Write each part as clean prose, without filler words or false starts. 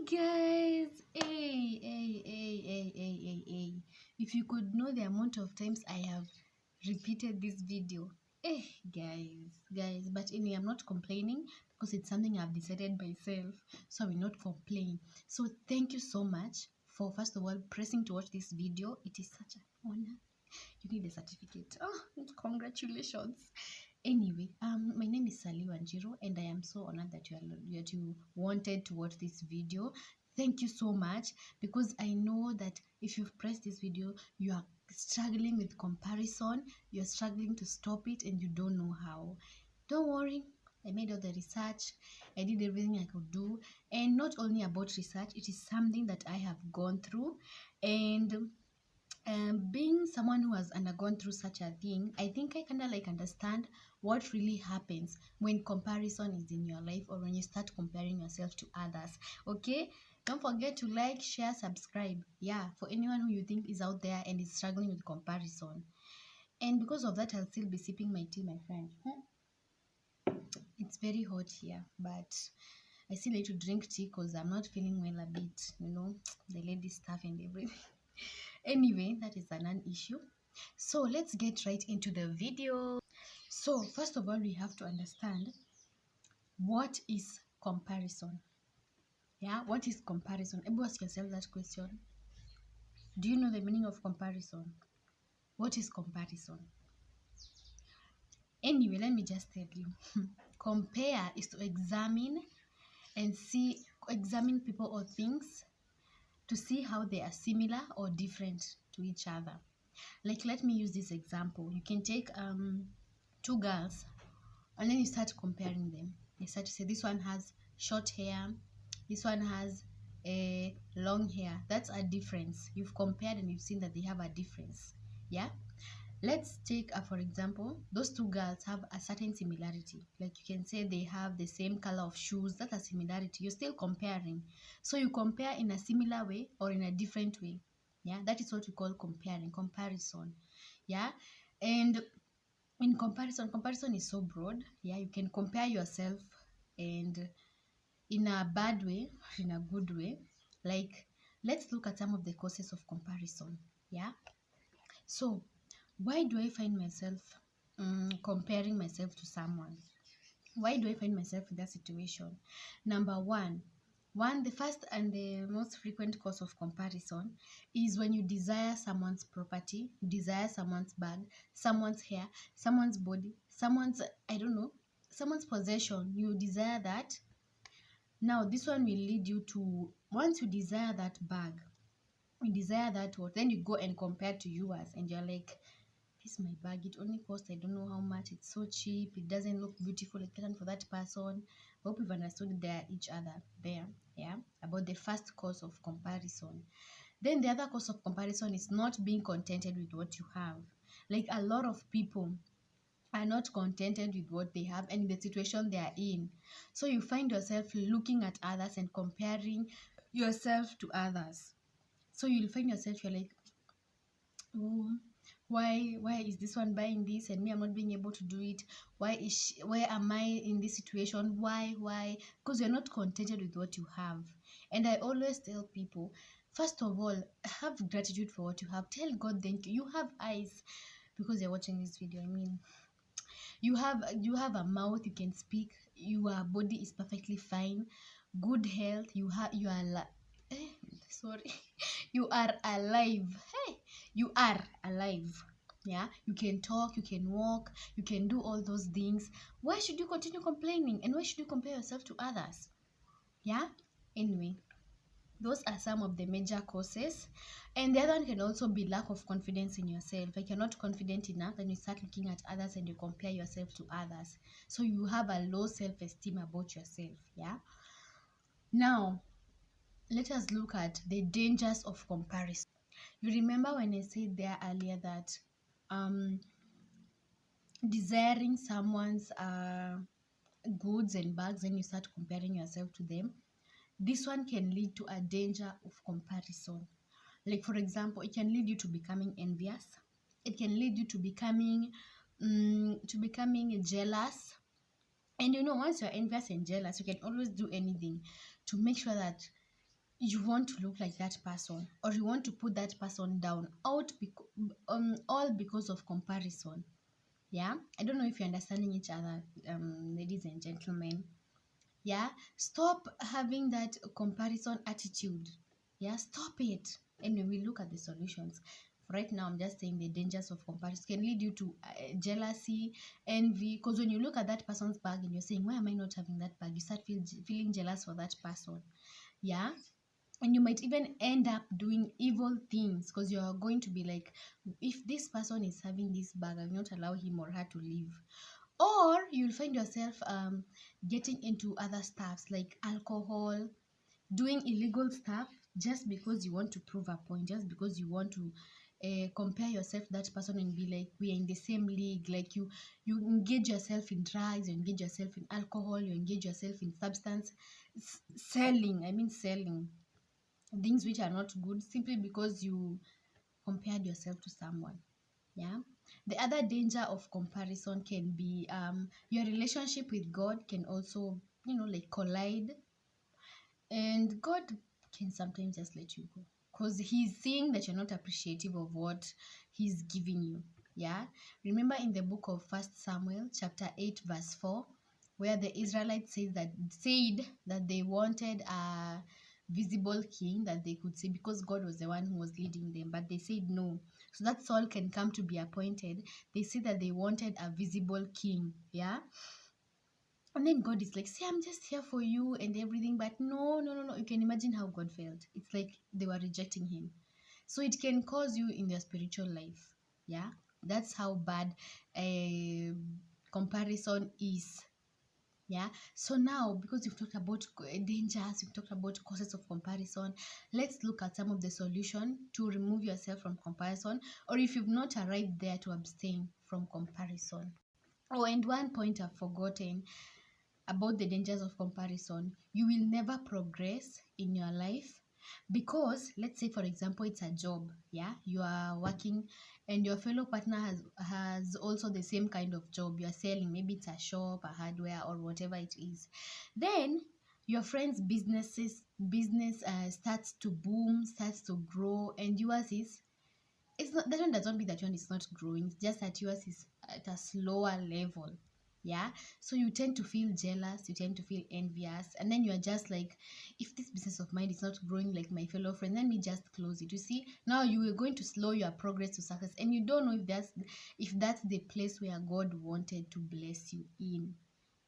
Guys, hey. If you could know the amount of times I have repeated this video. Hey, guys. But anyway, I'm not complaining because it's something I've decided myself. So I will not complain. So thank you so much for, first of all, pressing to watch this video. It is such an honor. You need a certificate. Oh, congratulations. Anyway, my name is Sally Wanjiro, and I am so honored that you wanted to watch this video. Thank you so much, because I know that if you've pressed this video, you are struggling with comparison, you're struggling to stop it, and you don't know how. Don't worry, I made all the research, I did everything I could do, and not only about research, it is something that I have gone through, and being someone who has undergone through such a thing, I think I kind of like understand what really happens when comparison is in your life, or when you start comparing yourself to others. Okay, don't forget to like, share, subscribe. Yeah, for anyone who you think is out there and is struggling with comparison. And because of that, I'll still be sipping my tea, my friend. It's very hot here, but I still need to drink tea because I'm not feeling well a bit, the lady stuff and everything. Anyway, that is a non-issue. So let's get right into the video. So first of all, we have to understand what is comparison. Yeah, what is comparison? Ever ask yourself that question. Do you know the meaning of comparison? What is comparison? Anyway, let me just tell you. Compare is to examine people or things to see how they are similar or different to each other. Like, let me use this example. You can take two girls, and then you start comparing them. You start to say, this one has short hair, this one has a long hair. That's a difference. You've compared and you've seen that they have a difference. Yeah, let's take for example, those two girls have a certain similarity. Like, you can say they have the same color of shoes. That's a similarity. You're still comparing. So you compare in a similar way or in a different way. Yeah, that is what we call comparison. Yeah, and in comparison is so broad. Yeah, you can compare yourself, and in a bad way, in a good way. Like, let's look at some of the causes of comparison. Yeah, so why do I find myself comparing myself to someone? Why do I find myself in that situation? Number one, the first and the most frequent cause of comparison is when you desire someone's property, you desire someone's bag, someone's hair, someone's body, someone's, I don't know, someone's possession. You desire that. Now, this one will lead you to, once you desire that bag, you desire that what, then you go and compare to yours, and you're like, this is my bag, it only costs, I don't know how much, it's so cheap, it doesn't look beautiful, it's done for that person. I hope we've understood each other there. Yeah, about the first cause of comparison. Then the other cause of comparison is not being contented with what you have. Like, a lot of people are not contented with what they have and the situation they are in. So you find yourself looking at others and comparing yourself to others. So you'll find yourself, you're like, oh, why is this one buying this and me, I'm not being able to do it? Why am I in this situation? Why? Because you're not contented with what you have. And I always tell people, first of all, have gratitude for what you have. Tell God thank you. You have eyes because you're watching this video. I mean, you have a mouth, you can speak, your body is perfectly fine, good health, you are sorry, you are alive. Hey, you are alive. Yeah, you can talk, you can walk, you can do all those things. Why should you continue complaining, and why should you compare yourself to others? Yeah, anyway, those are some of the major causes. And the other one can also be lack of confidence in yourself. Like, you're not confident enough, then you start looking at others and you compare yourself to others. So you have a low self-esteem about yourself. Yeah. Now, let us look at the dangers of comparison. You remember when I said there earlier that desiring someone's goods and bags, and you start comparing yourself to them, this one can lead to a danger of comparison. Like, for example, it can lead you to becoming envious. It can lead you to becoming jealous. And once you're envious and jealous, you can always do anything to make sure that you want to look like that person, or you want to put that person down all because of comparison. Yeah, I don't know if you're understanding each other, ladies and gentlemen. Yeah, stop having that comparison attitude. Yeah, stop it. And we look at the solutions. Right now, I'm just saying the dangers of comparison can lead you to jealousy, envy. Because when you look at that person's bag and you're saying, why am I not having that bag? You start feeling jealous for that person. Yeah, and you might even end up doing evil things because you're going to be like, if this person is having this bag, I will not allow him or her to live. Or you'll find yourself getting into other stuffs like alcohol, doing illegal stuff, just because you want to prove a point, just because you want to compare yourself to that person and be like, we are in the same league. Like you engage yourself in drugs, you engage yourself in alcohol, you engage yourself in substance selling. I mean selling things which are not good, simply because you compared yourself to someone. Yeah, the other danger of comparison can be your relationship with God can also, like, collide. And God can sometimes just let you go because he's seeing that you're not appreciative of what he's giving you. Yeah, remember in the book of First Samuel chapter 8 verse 4, where the Israelites said that they wanted a visible king that they could see, because God was the one who was leading them, but they said no, so that Saul can come to be appointed. They said that they wanted a visible king. Yeah, and then God is like, see, I'm just here for you and everything. But no, no, no, no. You can imagine how God felt. It's like they were rejecting him. So it can cause you in your spiritual life. Yeah. That's how bad a comparison is. Yeah. So now, because we've talked about dangers, we've talked about causes of comparison, let's look at some of the solution to remove yourself from comparison, or if you've not arrived there, to abstain from comparison. Oh, and one point I've forgotten about the dangers of comparison: you will never progress in your life, because let's say, for example, it's a job. Yeah, you are working and your fellow partner has also the same kind of job. You are selling, maybe it's a shop, a hardware, or whatever it is. Then your friend's business starts to boom, starts to grow, and yours is, it's not, that one does not mean that one is not growing. It's just that yours is at a slower level. Yeah, so you tend to feel jealous, you tend to feel envious, and then you're just like, if this business of mine is not growing like my fellow friend, let me just close it. You see, now you are going to slow your progress to success, and you don't know if that's the place where God wanted to bless you in.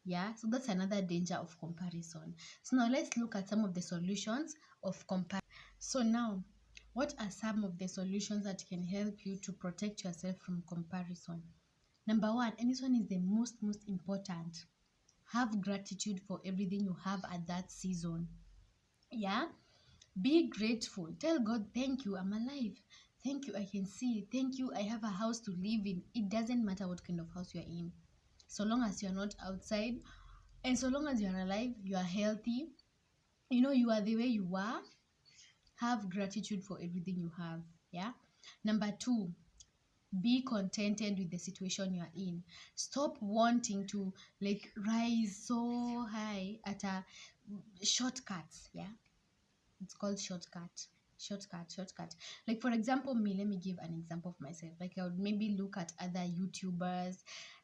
Yeah, so that's another danger of comparison. So now let's look at some of the solutions of comparison. So now, what are some of the solutions that can help you to protect yourself from comparison? Number one, and this one is the most important: have gratitude for everything you have at that season. Yeah, be grateful. Tell God, thank you, I'm alive. Thank you, I can see. Thank you, I have a house to live in. It doesn't matter what kind of house you're in, so long as you're not outside, and so long as you're alive, you are healthy, you are the way you are. Have gratitude for everything you have. Yeah. Number two, be contented with the situation you are in. Stop wanting to, like, rise so high at a shortcuts. Yeah, it's called shortcut. Like, for example, me, let me give an example of myself. Like, I would maybe look at other YouTubers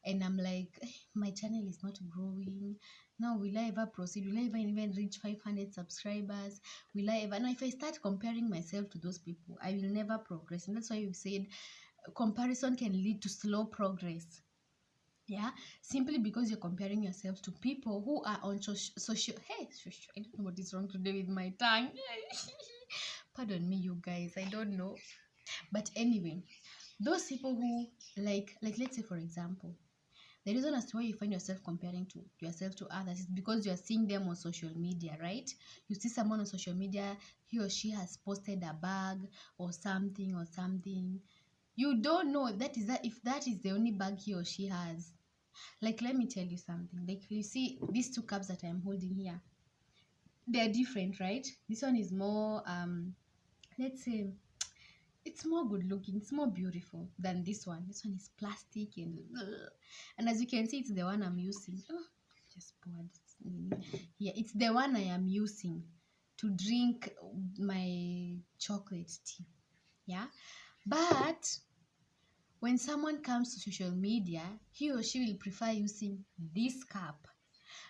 and I'm like, my channel is not growing. Now, will I ever proceed? Will I even reach 500 subscribers? Will I ever? Now, if I start comparing myself to those people, I will never progress. And that's why we've said comparison can lead to slow progress. Yeah, simply because you're comparing yourself to people who are on social. Hey, I don't know what is wrong today with my tongue. Pardon me, you guys, I don't know. But anyway, those people who, like let's say, for example, the reason as to why you find yourself comparing to yourself to others is because you're seeing them on social media, right? You see someone on social media, he or she has posted a bag or something. You don't know that if that is the only bag he or she has. Like, let me tell you something. Like, you see these two cups that I'm holding here, they're different, right? This one is more let's say, it's more good looking, it's more beautiful than this one. This one is plastic and ugh. And as you can see, it's the one I'm using. Oh, just poured. Yeah, it's the one I am using to drink my chocolate tea. Yeah. But when someone comes to social media, he or she will prefer using this cup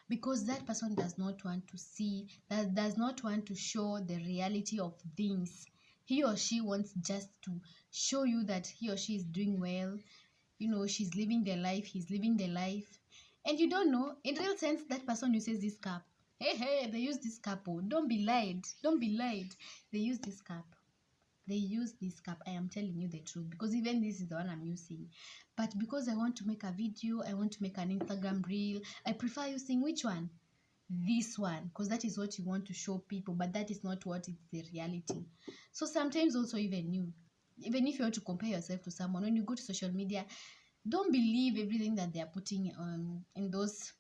because that person does not want to see, that does not want to show the reality of things. He or she wants just to show you that he or she is doing well, she's living their life, he's living their life. And you don't know, in real sense, that person uses this cup. Hey, they use this cup. Oh, don't be lied. Don't be lied. They use this cup. They use this cup. I am telling you the truth because even this is the one I'm using. But because I want to make a video, I want to make an Instagram reel, I prefer using which one? This one, because that is what you want to show people, but that is not what is the reality. So sometimes also even if you want to compare yourself to someone, when you go to social media, don't believe everything that they are putting on in those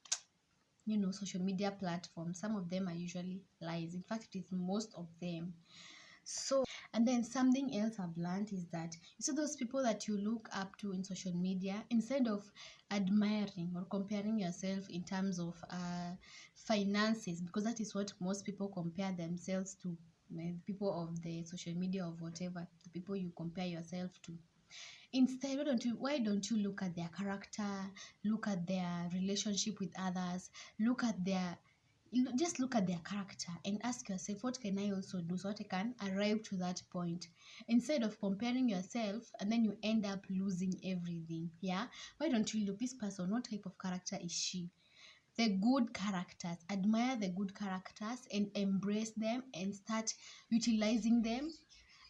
social media platforms. Some of them are usually lies. In fact, it is most of them. So, and then something else I've learned is that you see those people that you look up to in social media, instead of admiring or comparing yourself in terms of finances, because that is what most people compare themselves to, the people of the social media or whatever, the people you compare yourself to. Instead, why don't you look at their character, look at their relationship with others, look at their just look at their character and ask yourself, what can I also do so that I can arrive to that point, instead of comparing yourself and then you end up losing everything. Yeah, why don't you look, this person, what type of character is she? The good characters, admire the good characters and embrace them and start utilizing them.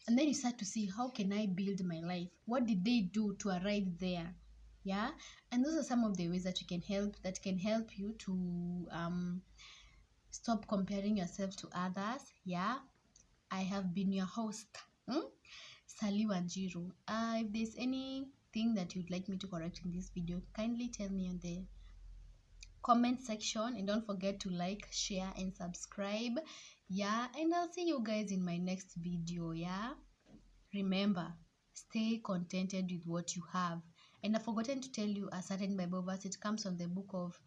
And then you start to see, how can I build my life? What did they do to arrive there? Yeah. And those are some of the ways that can help you to stop comparing yourself to others. Yeah. I have been your host, Sally Wanjiru. If there's anything that you'd like me to correct in this video, kindly tell me on the comment section, and don't forget to like, share and subscribe. Yeah, and I'll see you guys in my next video. Yeah, remember, stay contented with what you have. And I've forgotten to tell you a certain Bible verse. It comes from the book of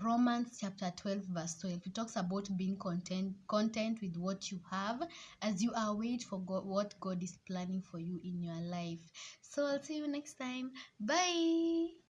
Romans chapter 12 verse 12. It talks about being content with what you have as you await for what God is planning for you in your life. So I'll see you next time. Bye.